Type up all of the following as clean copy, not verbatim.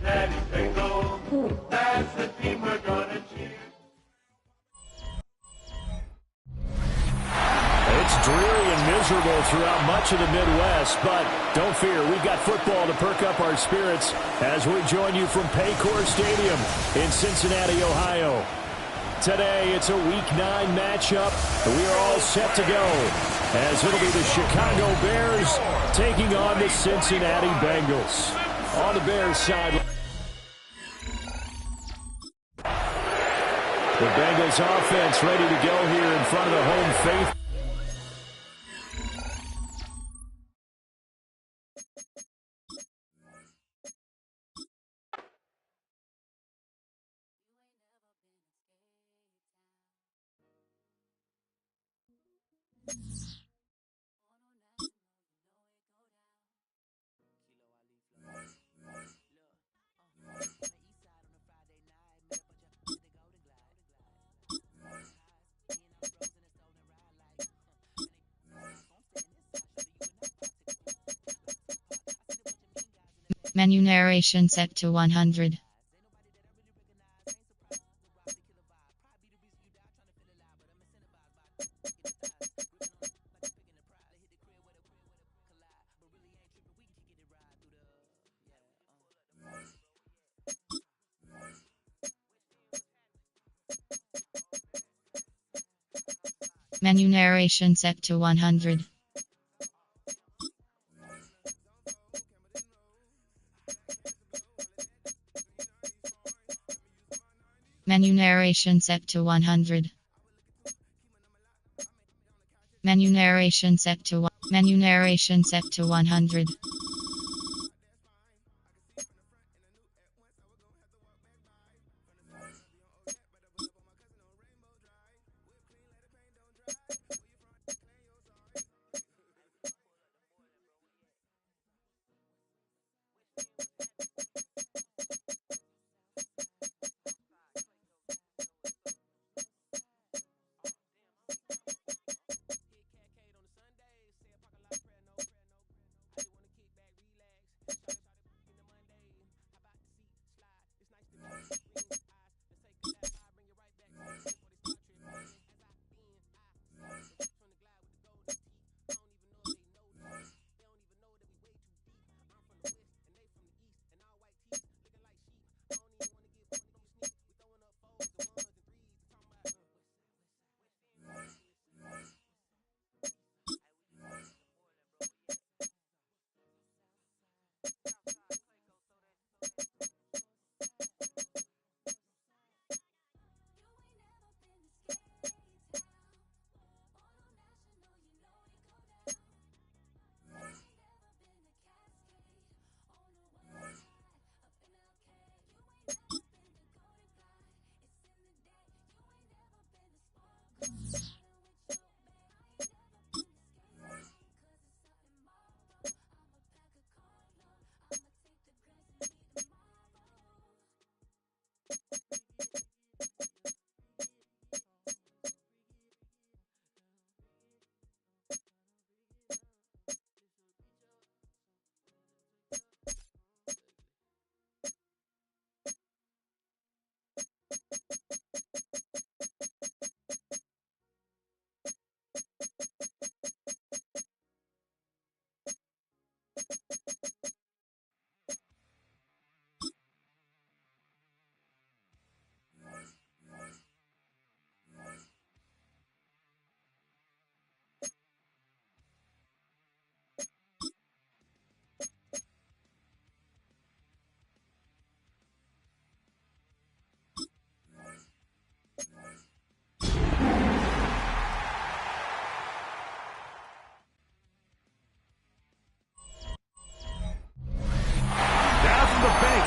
Daddy say go, that's the team we're gonna cheer. It's dreary and miserable throughout much of the Midwest, but don't fear, we've got football to perk up our spirits as we join you from Paycor Stadium in Cincinnati, Ohio. Today, it's a Week 9 matchup, and we are all set to go, as it'll be the Chicago Bears taking on the Cincinnati Bengals. On the Bears side, the Bengals offense ready to go here in front of the home faithful. Menu narration set to 100. Menu narration set to 100. Menu narration set to 100. Menu narration set to Menu narration set to 100.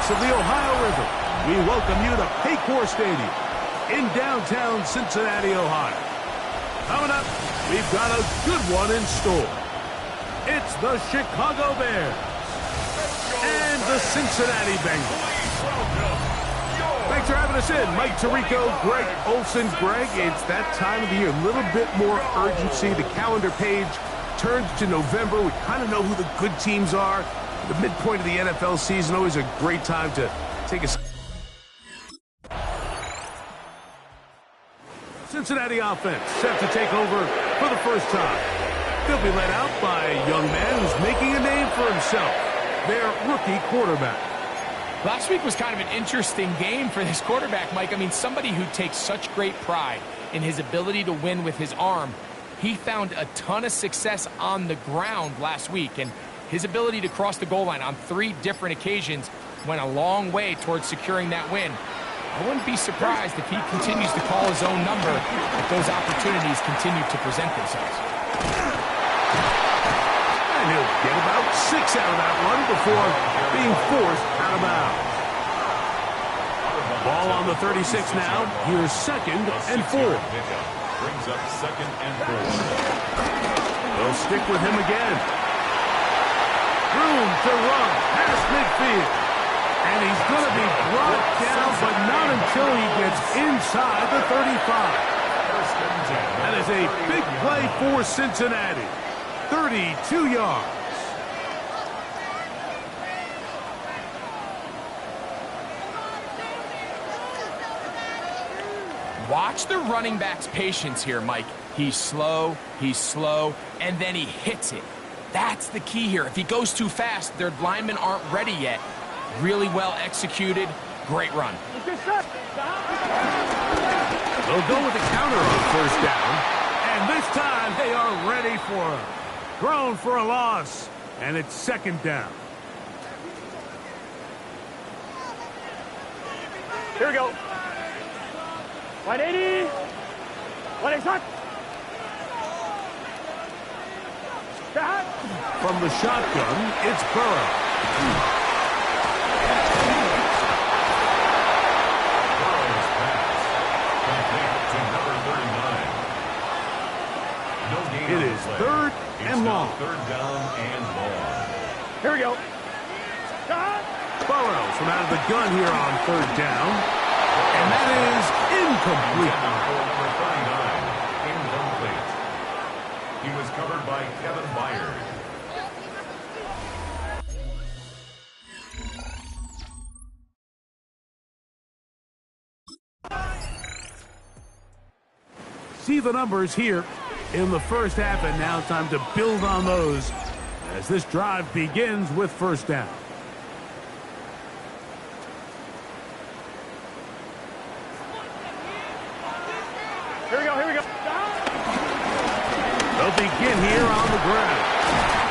Of the Ohio River, we welcome you to Paycor Stadium in downtown Cincinnati, Ohio. Coming up, we've got a good one in store. It's the Chicago Bears and the Cincinnati Bengals. Thanks for having us in. Mike Tirico, Greg Olson. Greg, it's that time of the year. A little bit more urgency. The calendar page turns to November. We kind of know who the good teams are. The midpoint of the NFL season, always a great time to take a... Cincinnati offense set to take over for the first time. They'll be led out by a young man who's making a name for himself, their rookie quarterback. Last week was kind of an interesting game for this quarterback, Mike. I mean, somebody who takes such great pride in his ability to win with his arm. He found a ton of success on the ground last week, and his ability to cross the goal line on 3 different occasions went a long way towards securing that win. I wouldn't be surprised if he continues to call his own number if those opportunities continue to present themselves. And he'll get about 6 out of that one before being forced out of bounds. Ball on the 36 now. Here's 2nd and 4. Brings up 2nd and 4. They'll stick with him again. Room to run past midfield. And he's going to be brought down, but not until he gets inside the 35. That is a big play for Cincinnati. 32 yards. Watch the running back's patience here, Mike. He's slow, and then he hits it. That's the key here. If he goes too fast, their linemen aren't ready yet. Really well executed. Great run. They'll go with the counter on first down. And this time they are ready for it. Thrown for a loss. And it's second down. Here we go. 180. 180. From the shotgun, it's Burrow. It is third and long. Third down and long. Here we go. Burrow from out of the gun here on third down. And that is incomplete. Incomplete. He was covered by Kevin Byard. See the numbers here in the first half, and now time to build on those as this drive begins with first down. Here we go. Here we go. They'll begin here on the ground.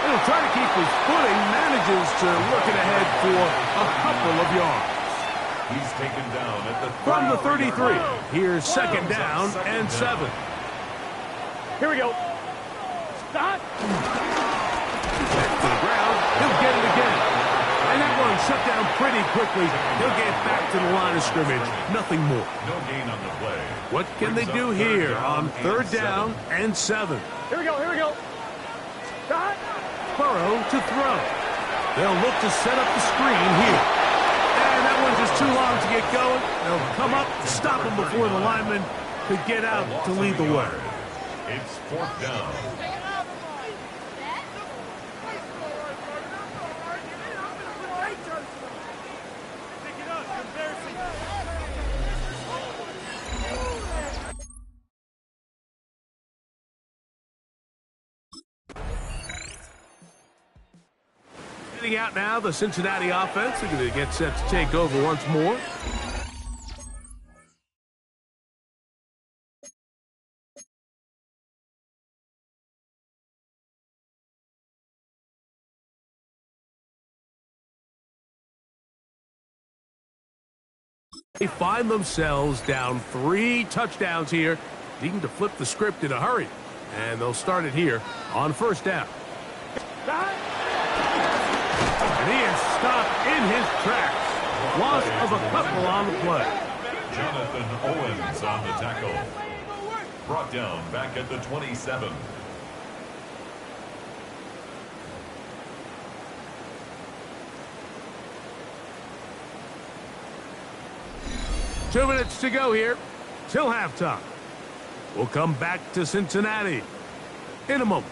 He'll try to keep his footing, manages to look it ahead for a couple of yards. He's taken down at the From the 33, here's second down and 7. Here we go. Back to the ground. He'll get it again. And that one shut down pretty quickly. He'll get back to the line of scrimmage. Nothing more. No gain on the play. What can they do here on third down and 7? Here we go. Here we go. Burrow to throw. They'll look to set up the screen here. And that one's just too long to get going. They'll come up, stop him before the lineman could get out to lead the way. It's fourth down. Heading out now, the Cincinnati offense are going to get set to take over once more. They find themselves down 3 touchdowns here, needing to flip the script in a hurry. And they'll start it here on first down. And he is stopped in his tracks. Loss of a couple on the play. Jonathan Owens on the tackle. Brought down back at the 27. Two minutes to go here till halftime. We'll come back to Cincinnati in a moment.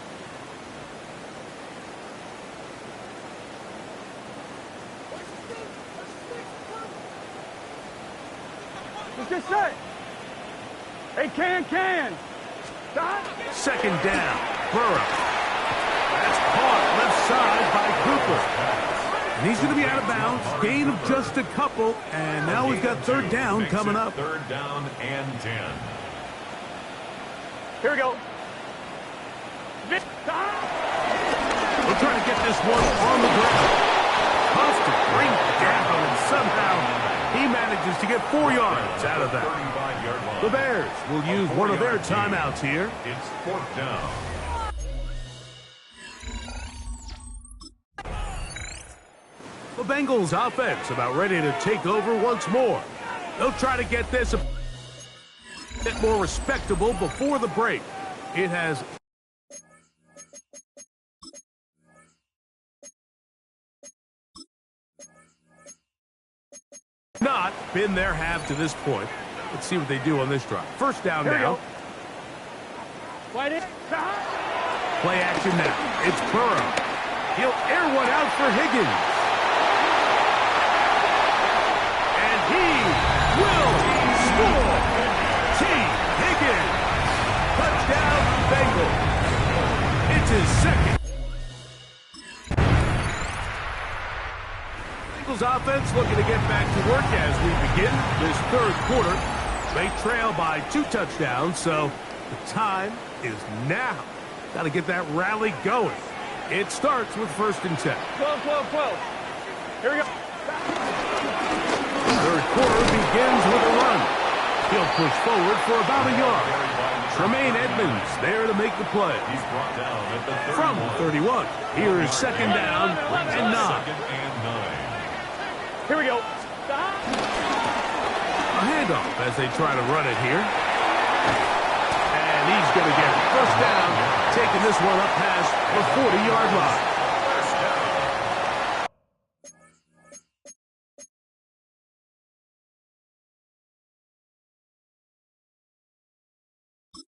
Just set. Hey, can. Stop. Second down, Burrow. That's caught left side by Cooper. And he's going to be out of bounds. Gain of just a couple. And now we've got third down coming up. Third down and 10. Here we go. We'll try to get this one on the ground. Tough to bring down, and somehow he manages to get 4 yards out of that. 35-yard line. The Bears will use one of their timeouts here. It's fourth down. The Bengals offense about ready to take over once more. They'll try to get this a bit more respectable before the break. It has not been their half to this point. Let's see what they do on this drive. First down now. Play action now. It's Burrow. He'll air one out for Higgins. And he will score. Team Bengals offense looking to get back to work as we begin this third quarter. They trail by 2 touchdowns, so the time is now. Got to get that rally going. It starts with 1st and 10. 12, 12, 12. Here we go. Third quarter begins with a run. He'll push forward for about a yard. Tremaine Edmonds there to make the play. He's brought down at the 31. From 31, here is 2nd down and 9. 2nd and 9. Here we go. A handoff as they try to run it here. And he's going to get it. 1st down, taking this one up past the 40-yard line.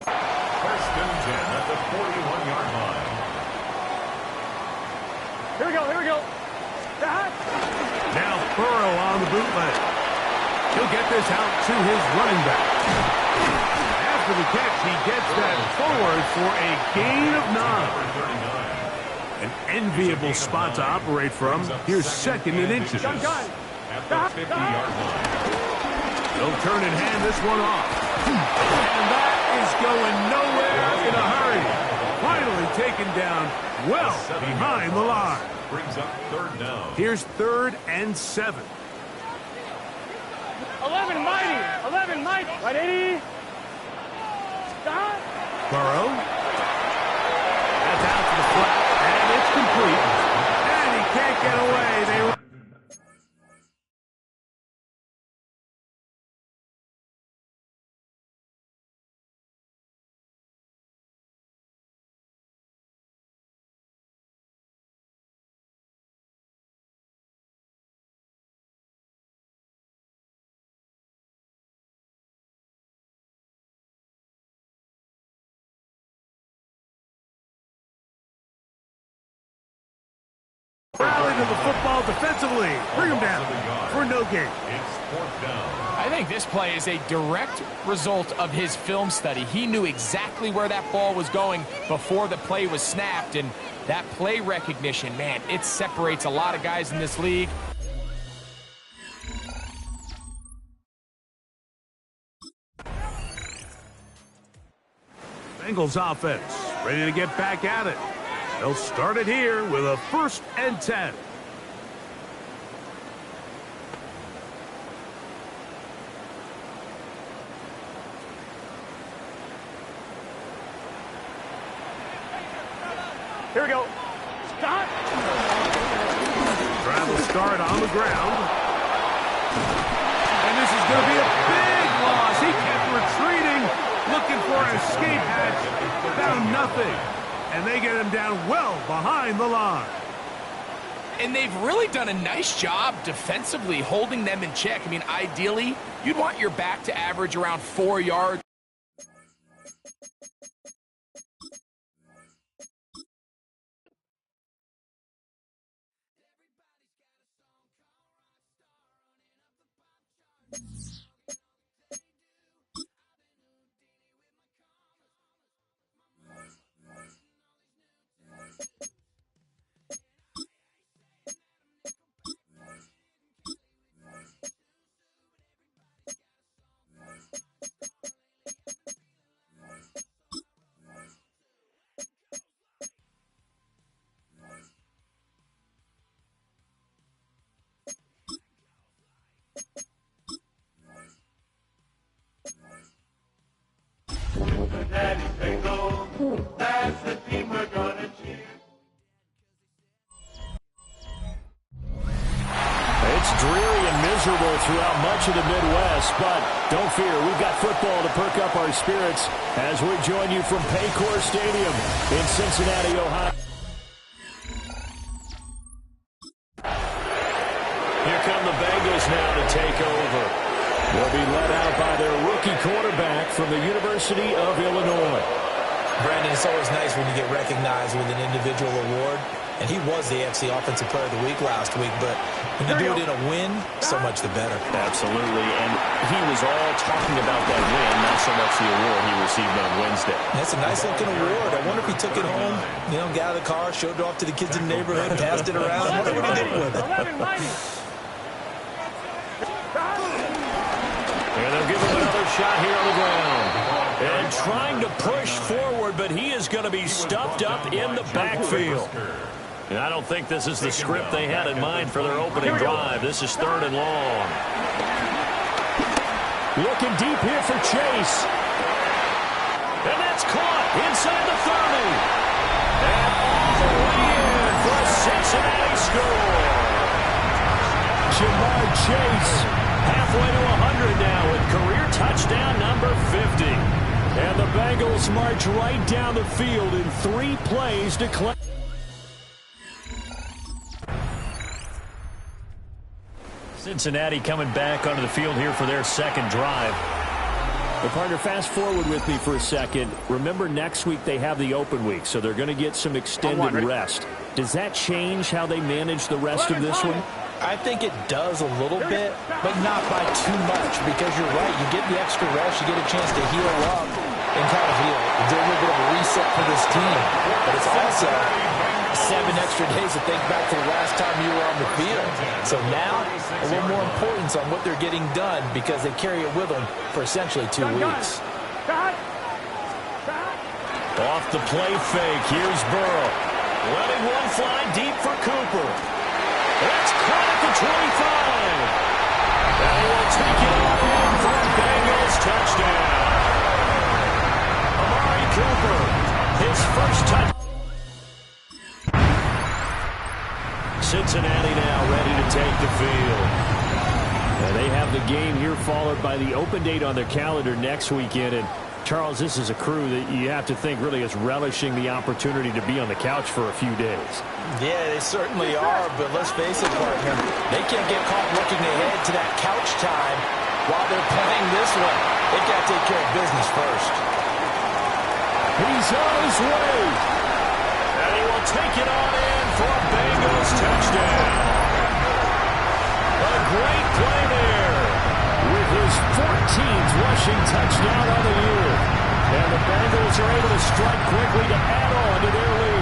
First and 10 at the 41-yard line. Here we go. Here we go. Now Burrow on the bootleg. He'll get this out to his running back. After the catch, he gets that forward for a gain of 9. An enviable spot to operate from. Here's 2nd and inches. At the 50-yard line. They'll turn and hand this one off. And that is going nowhere in a hurry. Finally taken down well behind the line. Brings up 3rd down. Here's 3rd and 7. 11 mighty. 11 mighty. Right, 80. Stop. Burrow. That's out to the flat, and it's complete. And he can't get away. Rally to the football defensively. Bring him down for no gain. It's 4th down. I think this play is a direct result of his film study. He knew exactly where that ball was going before the play was snapped, and that play recognition, man, it separates a lot of guys in this league. Bengals offense ready to get back at it. They'll start it here with a 1st and 10. Here we go. Stop. Travel start on the ground. And this is going to be a big loss. He kept retreating, looking for an escape hatch. Found nothing. And they get him down well behind the line. And they've really done a nice job defensively holding them in check. I mean, ideally, you'd want your back to average around 4 yards. It's dreary and miserable throughout much of the Midwest, but don't fear, we've got football to perk up our spirits as we join you from Paycor Stadium in Cincinnati, Ohio. Here come the Bengals now to take over. They'll be led out by their rookie quarterback from the University of Illinois. Brandon, it's always nice when you get recognized with an individual award. And he was the AFC Offensive Player of the Week last week, but when you do it in a win, so much the better. Absolutely, and he was all talking about that win, not so much the award he received on Wednesday. That's a nice-looking award. I wonder if he took it home, you know, got out of the car, showed it off to the kids in the neighborhood, passed it around. I wonder what he did with it. shot here on the ground. And trying to push forward, but he is going to be stuffed up in the backfield. And I don't think this is the script they had in mind for their opening drive. This is 3rd and long. Looking deep here for Chase. And that's caught inside the 30. And all the way in for a Cincinnati score. Jamar Chase halfway to 100 now with career touchdown number 50. And the Bengals march right down the field in 3 plays to claim. Cincinnati coming back onto the field here for their second drive. But partner, fast forward with me for a second. Remember, next week they have the open week, so they're going to get some extended rest. Does that change how they manage the rest of this one? I think it does a little bit, but not by too much, because you're right. You get the extra rest, you get a chance to heal up and kind of do a little bit of a reset for this team. But it's also 7 extra days to think back to the last time you were on the field. So now, a little more importance on what they're getting done because they carry it with them for essentially 2 weeks. Off the play fake, here's Burrow. Letting one fly deep for Cooper. That's caught at the 25. And he will take it on in for a Bengals touchdown. Amari Cooper, his first touch. Cincinnati now ready to take the field. And they have the game here followed by the open date on their calendar next weekend. And Charles, this is a crew that you have to think really is relishing the opportunity to be on the couch for a few days. Yeah, they certainly are, but let's face it, partner, they can't get caught looking ahead to that couch time while they're playing this one. They've got to take care of business first. He's on his way. And he will take it on in for a Bengals touchdown. A great play there with his 14th rushing touchdown on the year. And the Bengals are able to strike quickly to add on to their lead.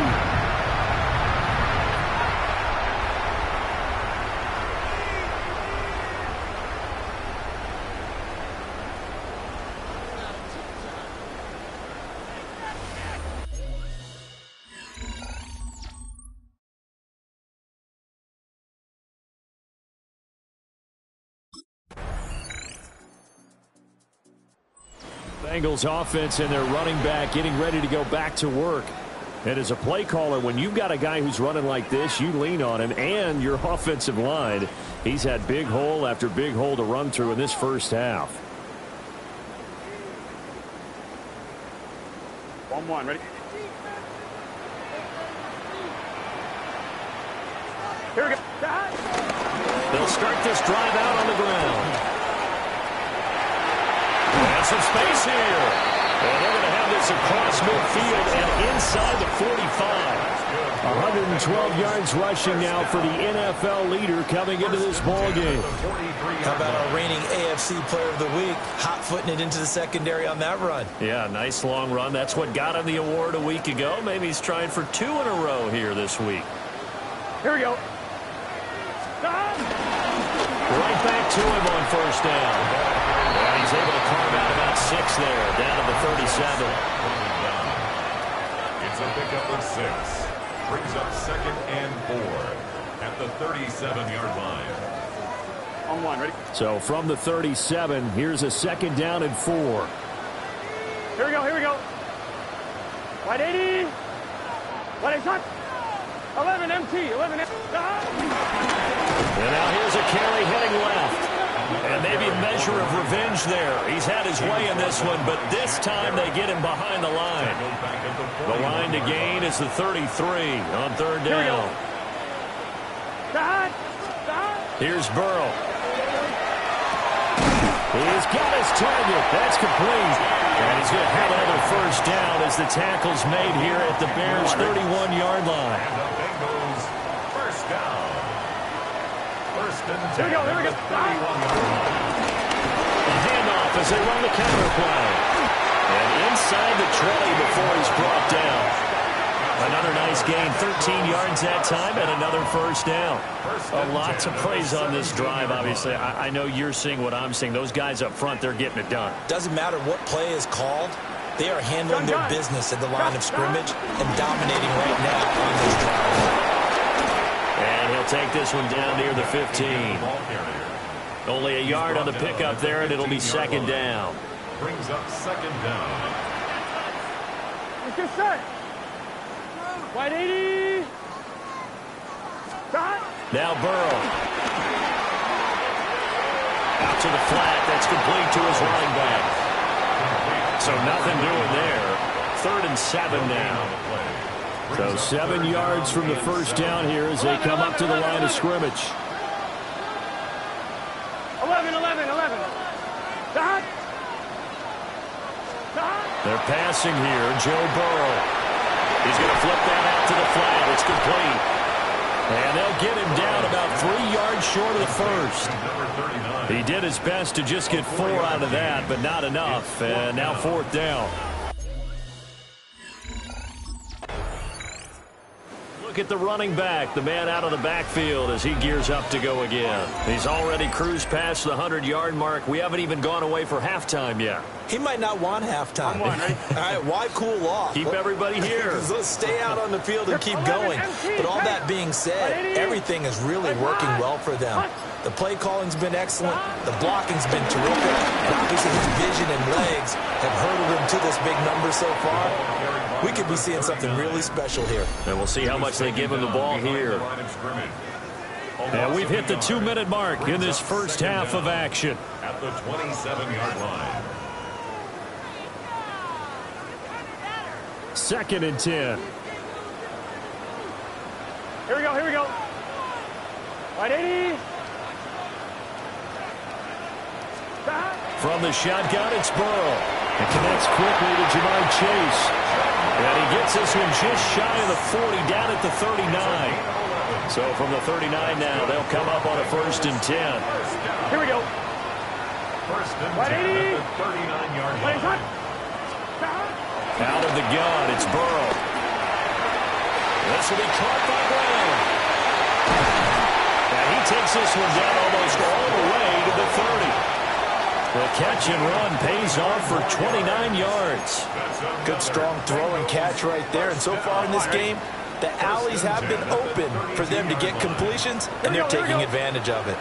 Bengals offense and their running back getting ready to go back to work. And as a play caller, when you've got a guy who's running like this, you lean on him and your offensive line. He's had big hole after big hole to run through in this first half. 1-1, ready? Here we go. They'll start this drive out on the ground. And some space here. And they're going to have this across midfield and inside the 45. 112 yards rushing now for the NFL leader coming into this ball game. How about our reigning AFC Player of the Week, hot-footing it into the secondary on that run? Yeah, nice long run. That's what got him the award a week ago. Maybe he's trying for 2 in a row here this week. Here we go. Right back to him on first down. And he's able to carve out about 6 there, down to the 37. It's a pickup of 6. Brings up 2nd and 4 at the 37-yard line. On 1, ready? So from the 37, here's a 2nd down and 4. Here we go, here we go. Wide 80. Wide shot. 11 MT, 11 MT. And now here's a carry heading left. And maybe a measure of revenge there. He's had his way in this one, but this time they get him behind the line. The line to gain is the 33 on 3rd down. Here's Burrow. He's got his target. That's complete. And he's going to have another first down as the tackle's made here at the Bears' 31-yard line. And the Bengals first down. First and 10. Here we go, here we go. A handoff as they run the counter play. And inside the 20 before he's brought down. Another nice gain, 13 yards that time, and another first down. Lots of plays on this drive, obviously. I know you're seeing what I'm seeing. Those guys up front, they're getting it done. Doesn't matter what play is called. They are handling their business at the line of scrimmage and dominating right now on this drive. And he'll take this one down near the 15. Only a yard on the pickup there, and it'll be second down. Brings up second down. Good set. Wide 80. Stop. Now Burrow. Out to the flat. That's complete to his running back. So nothing doing there. 3rd and 7 now. So 7 yards from the first down here as they come up to the line of scrimmage. 11. Stop. They're passing here. Joe Burrow. He's going to flip that out to the flat. It's complete. And they'll get him down about 3 yards short of the first. He did his best to just get 4 out of that, but not enough. And now 4th down. Look at the running back, the man out of the backfield as he gears up to go again. He's already cruised past the 100-yard mark. We haven't even gone away for halftime yet. He might not want halftime. All right, why cool off? Keep everybody here. Let's stay out on the field and keep going. But all that being said, everything is really working well for them. The play calling's been excellent. The blocking's been terrific. And obviously his vision and legs have hurdled him to this big number so far. We could be seeing something really special here. And we'll see how much they give him the ball here. And we've hit the 2-minute mark in this first half of action. At the 27-yard line. 2nd and 10. Here we go. Wide 80. Stop. From the shotgun, it's Burrow. It connects quickly to Jamar Chase. And he gets this one just shy of the 40, down at the 39. So from the 39 now, they'll come up on a 1st and 10. Here we go. 1st and 10 at the 39-yard line. Out of the gun, it's Burrow. This will be caught by Brown. And he takes this one down almost all the way to the 30. The catch and run pays off for 29 yards. Good strong throw and catch right there. And so far in this game, the alleys have been open for them to get completions, and they're taking advantage of it.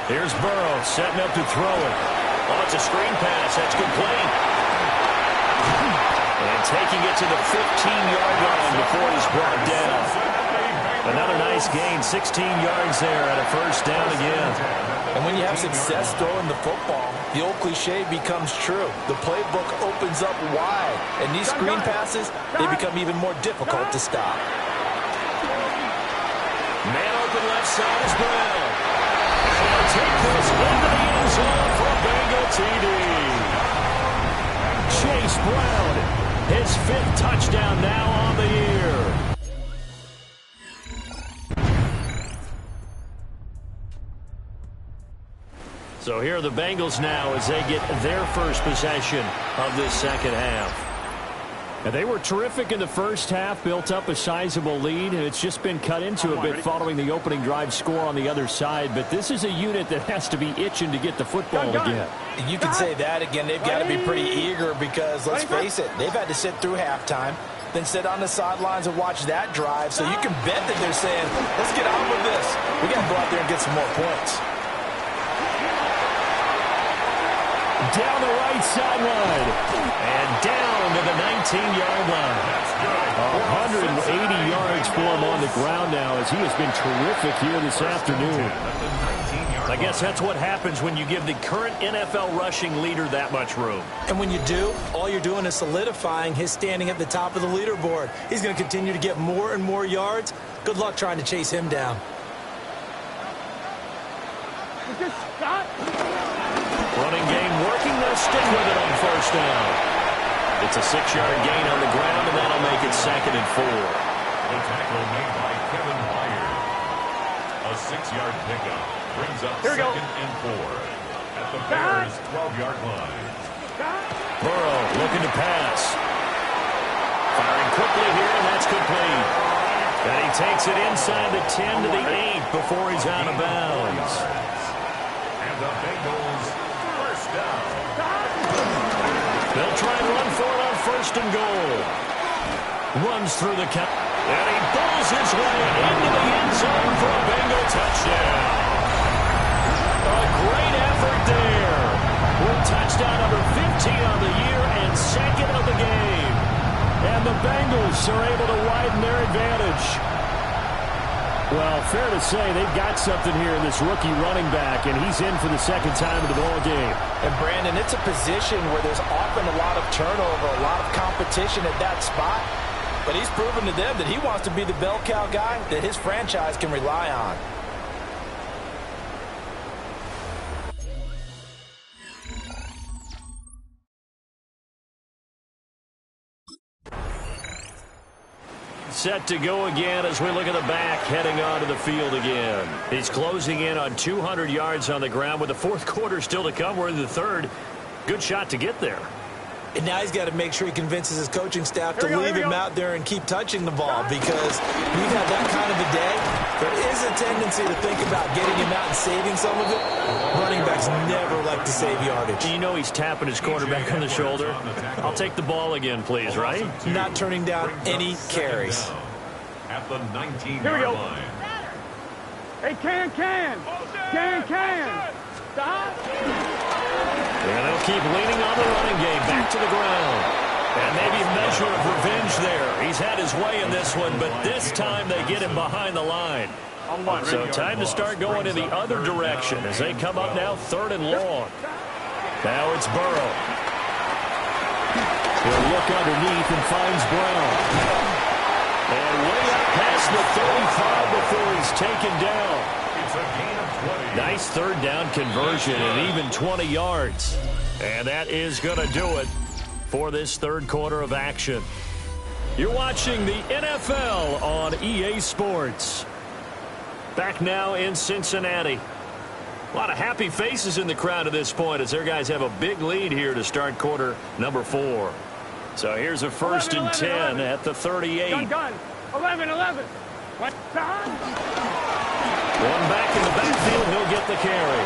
Here's Burrow setting up to throw it. Oh, it's a screen pass. That's complete. And taking it to the 15-yard line before he's brought down. Another nice gain, 16 yards there at a 1st down again. And when you have success throwing the football, the old cliche becomes true. The playbook opens up wide, and these screen passes, they become even more difficult to stop. Man open left side is Brown. And he'll take this into the end zone for a Bengal TD. Chase Brown, his 5th touchdown now on the year. So here are the Bengals now as they get their first possession of this second half. And they were terrific in the first half, built up a sizable lead, and it's just been cut into a bit following the opening drive score on the other side. But this is a unit that has to be itching to get the football again. You can say that again. They've got to be pretty eager because, let's face it, they've had to sit through halftime, then sit on the sidelines and watch that drive. So you can bet that they're saying, let's get on with this. We got to go out there and get some more points. Down the right sideline. And down to the 19-yard line. 180 yards for him on the ground now as he has been terrific here this afternoon. I guess that's what happens when you give the current NFL rushing leader that much room. And when you do, all you're doing is solidifying his standing at the top of the leaderboard. He's going to continue to get more and more yards. Good luck trying to chase him down. Running game working. They'll stick with it on 1st down. It's a 6-yard gain on the ground, and that'll make it 2nd and 4. The tackle made by Kevin Byard. A 6-yard pickup brings up 2nd and 4 at the Bears' 12-yard line. Burrow looking to pass. Firing quick quickly here, and that's complete. And he takes it inside the 10 to the 8 before he's out of bounds. And the Bengals first down. They'll try and run for it on first and goal. Runs through the count. And he pulls his way into the end zone for a Bengal touchdown. A great effort there. With touchdown number 15 on the year and second of the game. And the Bengals are able to widen their advantage. Well, fair to say they've got something here in this rookie running back, and he's in for the second time in the ball game. And, Brandon, it's a position where there's often a lot of turnover, a lot of competition at that spot. But he's proven to them that he wants to be the bell cow guy that his franchise can rely on. Set to go again as we look at the back heading onto the field again. He's closing in on 200 yards on the ground with the fourth quarter still to come. We're in the third. Good shot to get there. And now he's got to make sure he convinces his coaching staff to leave him out there and keep touching the ball, because we've had that kind of a day. There is a tendency to think about getting him out and saving some of it. Running backs never like to save yardage. You know he's tapping his quarterback on the shoulder. I'll take the ball again, please, right? Not turning down any carries. At the 19-yard line. Hey, can. Stop. And they'll keep leaning on the running game back to the ground. And maybe a measure of revenge there. He's had his way in this one, but this time they get him behind the line. So time to start going in the other direction as they come up now third and long. Now it's Burrow. He'll look underneath and finds Brown. And way up past the 35 before he's taken down. It's a gain of 20. Nice third down conversion and even 20 yards. And that is going to do it for this third quarter of action. You're watching the NFL on EA Sports. Back now in Cincinnati. A lot of happy faces in the crowd at this point as their guys have a big lead here to start quarter number 4. So here's a first and 10 at the 38. Gun. 11. One back in the backfield, he'll get the carry.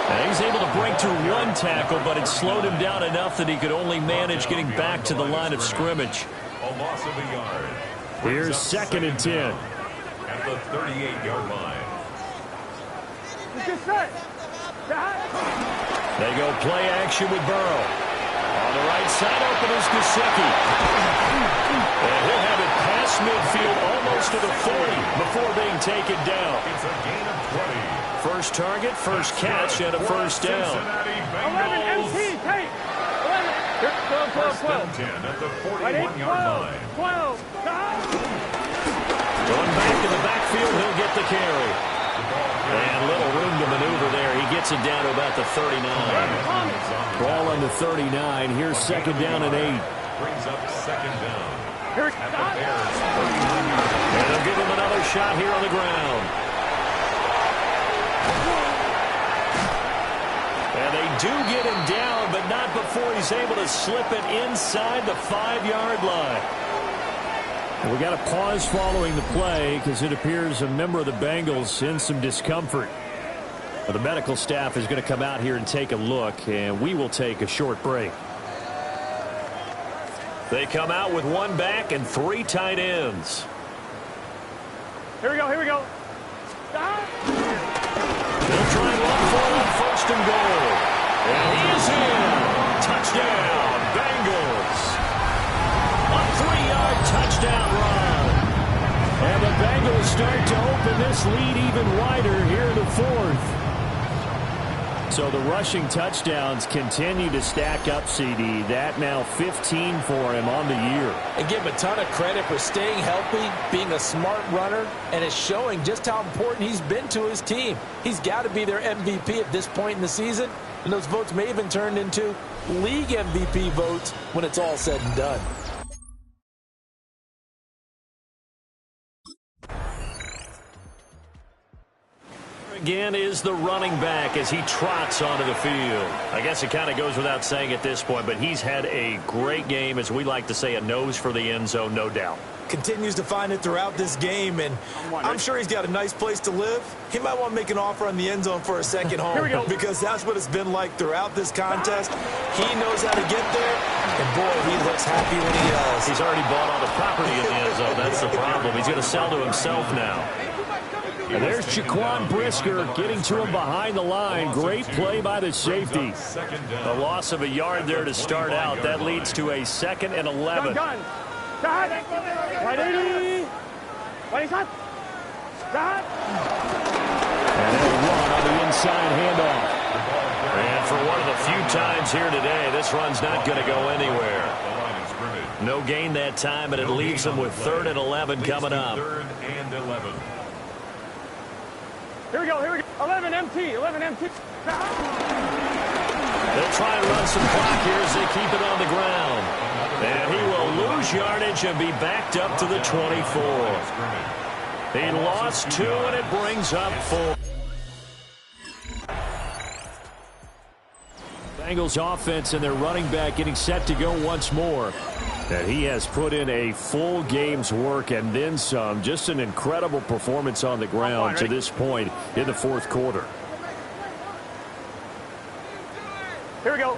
And he's able to break through one tackle, but it slowed him down enough that he could only manage getting back to the line of scrimmage. A loss of a yard. Here's second and 10. At the 38-yard line. Get set. They go play action with Burrow. On the right side, open is Gesicki. And he'll have it past midfield almost to the 40 before being taken down. It's a gain of 20. First target, first catch, and a first down. 11 MT, take. 11. 12. 10 at the 41-yard line. 12. Going back in the backfield, he'll get the carry. And little room to maneuver there. He gets it down to about the 39. Ball on the 39. Here's second down and 8. Brings up second down. Here At the Bears' 39-yard line. And they'll give him another shot here on the ground. And they do get him down, but not before he's able to slip it inside the 5-yard line. And we got a pause following the play because it appears a member of the Bengals in some discomfort. But the medical staff is going to come out here and take a look, and we will take a short break. They come out with one back and 3 tight ends. Here we go. They'll try and run for it on first and goal. And he is in. Touchdown, Bengals. A 3-yard touchdown run. And the Bengals start to open this lead even wider here in the fourth. So the rushing touchdowns continue to stack up, CD. That now 15 for him on the year. And give him a ton of credit for staying healthy, being a smart runner, and it's showing just how important he's been to his team. He's got to be their MVP at this point in the season, and those votes may even turn into league MVP votes when it's all said and done. again is the running back as he trots onto the field. I guess it kind of goes without saying at this point, but he's had a great game, as we like to say, a nose for the end zone, no doubt. Continues to find it throughout this game, and I'm sure he's got a nice place to live. He might want to make an offer on the end zone for a second home because that's what it's been like throughout this contest. He knows how to get there, and boy, he looks happy when he does. He's already bought all the property in the end zone. That's the problem. He's going to sell to himself now. And there's Jaquan Brisker getting to him behind the line. Great play by the safety. The loss of a yard there to start out. That leads to a 2nd and 11. Right 80. Right shot. Shot. And a run on the inside handoff. And for one of the few times here today, this run's not going to go anywhere. No gain that time, but it leaves them with 3rd and 11 coming up. 3rd and 11. Here we go. 11 MT. 11 MT. They'll try and run some clock here as they keep it on the ground. And he will lose yardage and be backed up to the 24. He lost 2, and it brings up 4. Bengals offense and their running back getting set to go once more. And he has put in a full game's work and then some. Just an incredible performance on the ground to this point in the 4th quarter. Here we go.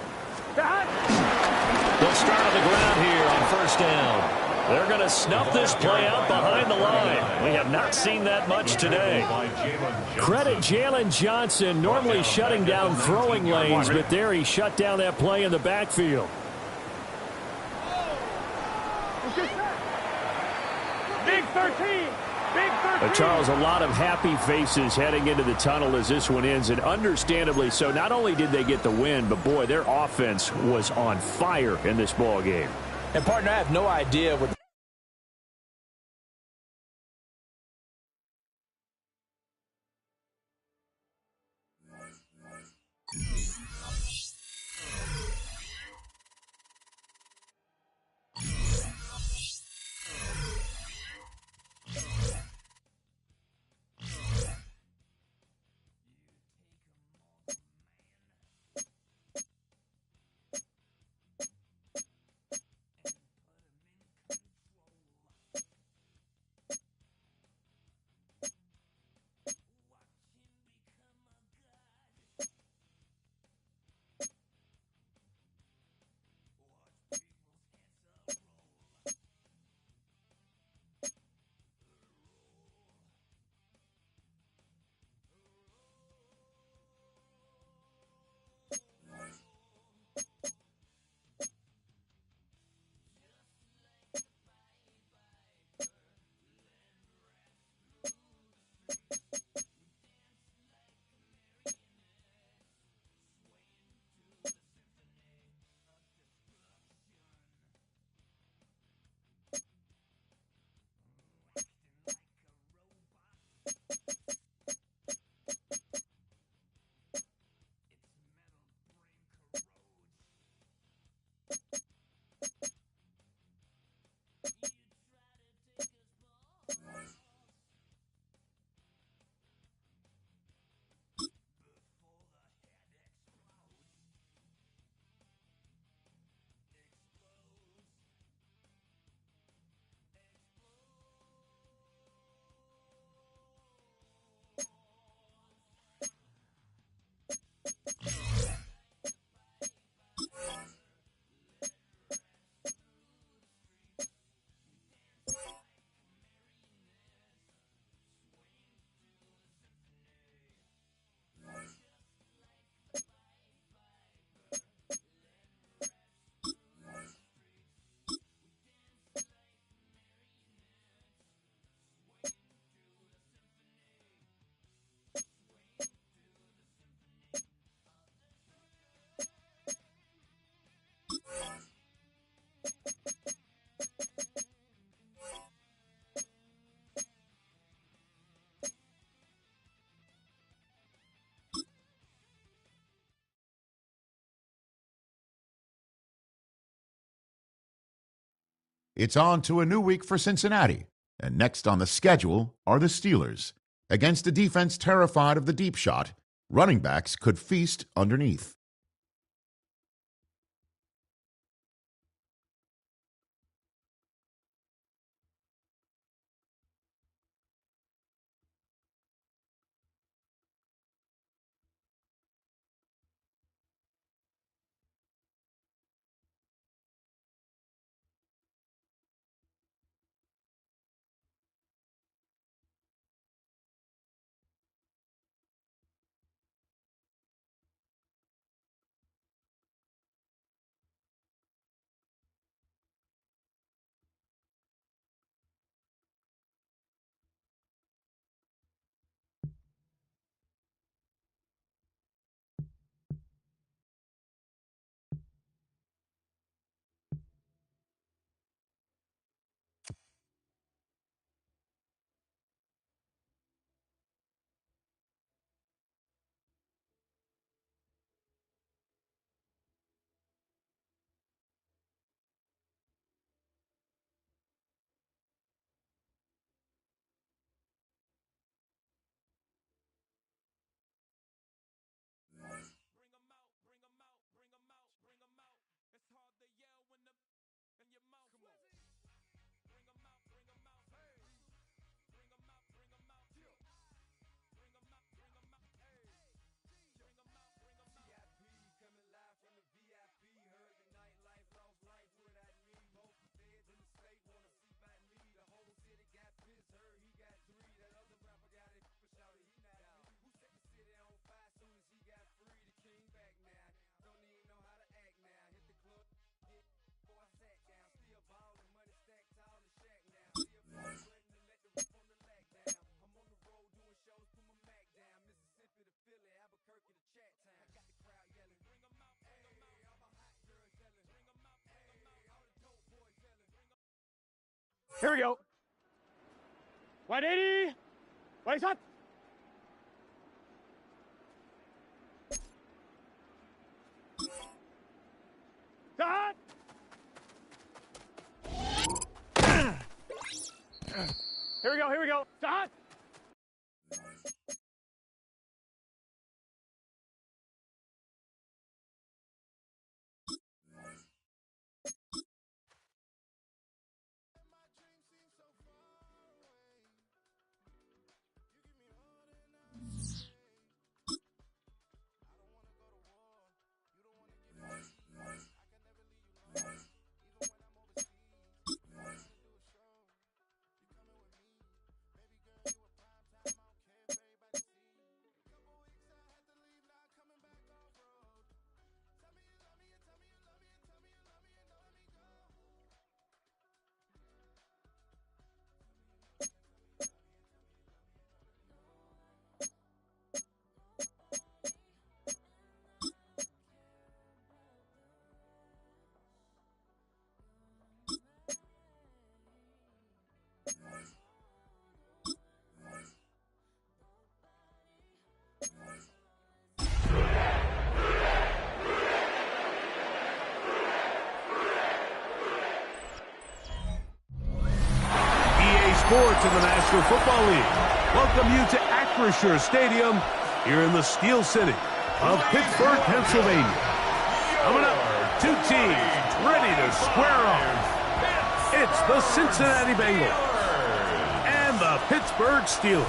They'll start on the ground here on 1st down. They're going to snuff this play out behind the line. We have not seen that much today. Credit Jalen Johnson, normally shutting down throwing lanes, but there he shut down that play in the backfield. Big 13. Big 13. Charles, a lot of happy faces heading into the tunnel as this one ends, and understandably so. Not only did they get the win, but boy, their offense was on fire in this ball game. And partner, I have no idea what It's on to a new week for Cincinnati, and next on the schedule are the Steelers. Against a defense terrified of the deep shot, running backs could feast underneath. Here we go. 180. Wait up. Start. Here we go. Here we go. Start. Sports in the National Football League welcome you to Acrisure Stadium here in the Steel City of Pittsburgh, Pennsylvania. Coming up, two teams ready to square off. It's the Cincinnati Bengals and the Pittsburgh Steelers.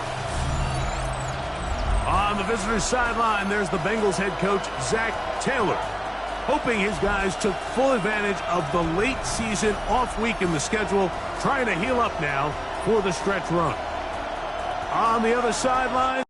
On the visitor's sideline, there's the Bengals head coach, Zach Taylor, hoping his guys took full advantage of the late season off week in the schedule, trying to heal up now for the stretch run. On the other sideline,